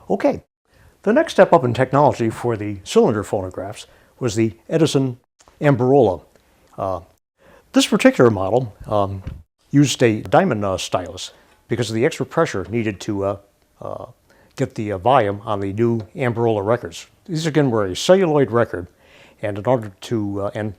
Okay, the next step up in technology for the cylinder phonographs was the Edison Amberola. This particular model used a diamond stylus because of the extra pressure needed to get the volume on the new Amberola records. These again were a celluloid record, and in order to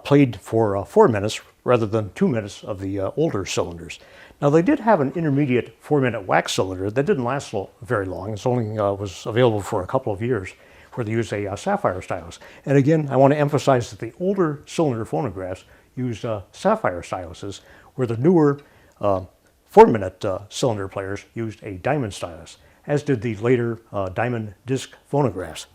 played for 4 minutes rather than 2 minutes of the older cylinders. Now they did have an intermediate 4-minute wax cylinder that didn't last very long. It only was available for a couple of years, where they used a Sapphire Stylus. And again, I want to emphasize that the older cylinder phonographs used Sapphire Styluses, where the newer 4-minute cylinder players used a diamond stylus, as did the later diamond disc phonographs.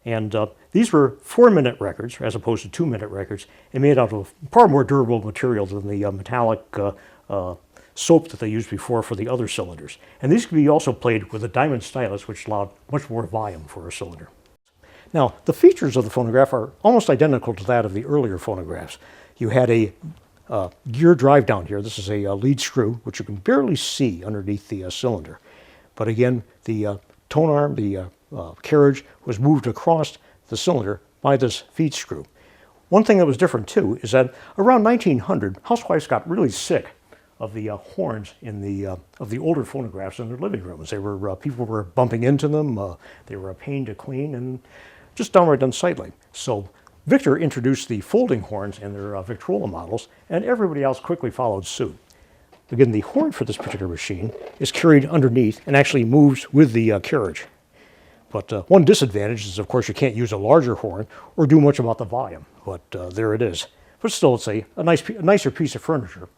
And these were 4-minute records, as opposed to 2-minute records, and made out of far more durable material than the metallic soap that they used before for the other cylinders. And these could be also played with a diamond stylus, which allowed much more volume for a cylinder. Now, the features of the phonograph are almost identical to that of the earlier phonographs. You had a gear drive down here. This is a lead screw, which you can barely see underneath the cylinder. But again, the tone arm, the carriage, was moved across the cylinder by this feed screw. One thing that was different too is that around 1900, housewives got really sick of the horns in of the older phonographs in their living rooms. They were people were bumping into them. They were a pain to clean and just downright unsightly. So Victor introduced the folding horns in their Victrola models, and everybody else quickly followed suit. Again, the horn for this particular machine is carried underneath and actually moves with the carriage. But one disadvantage is, of course, you can't use a larger horn or do much about the volume. But there it is. But still, it's a nicer piece of furniture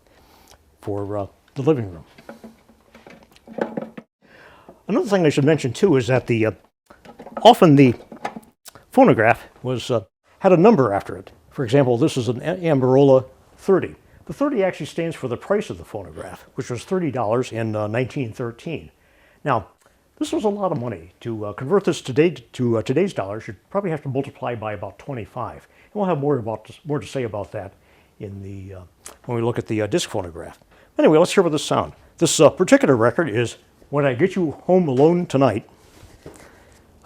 for the living room. Another thing I should mention too is that often the phonograph had a number after it. For example, this is an Amberola 30. The 30 actually stands for the price of the phonograph, which was $30 in 1913. Now, this was a lot of money. To convert this today to today's dollars, you'd probably have to multiply by about 25. And we'll have more to say about that in when we look at the disc phonograph. Anyway, let's hear what this sound. This particular record is "When I Get You Home Alone Tonight,"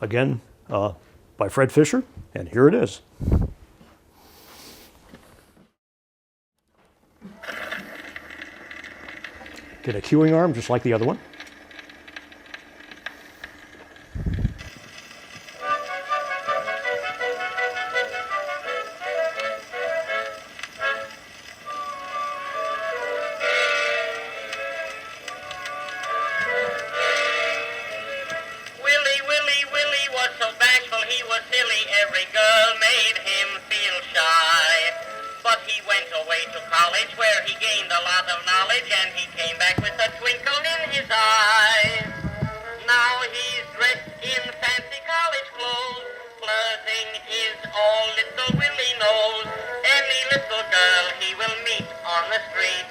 again by Fred Fisher, and here it is. Get a cueing arm just like the other one. Every girl made him feel shy. But he went away to college where he gained a lot of knowledge, and he came back with a twinkle in his eye. Now he's dressed in fancy college clothes. Flirting is all little Willie knows. Any little girl he will meet on the street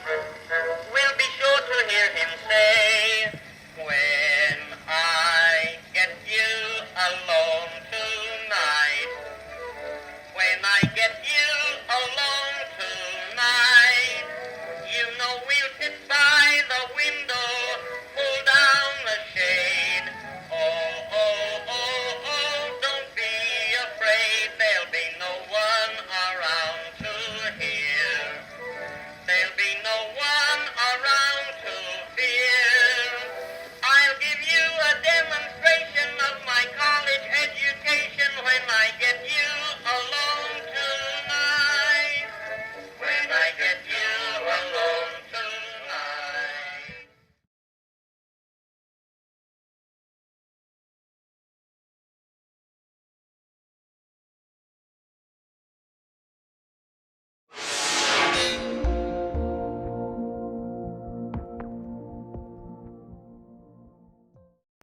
will be sure to hear him say, "When I get you alone tonight, when I get you alone tonight, you know we'll sit by the window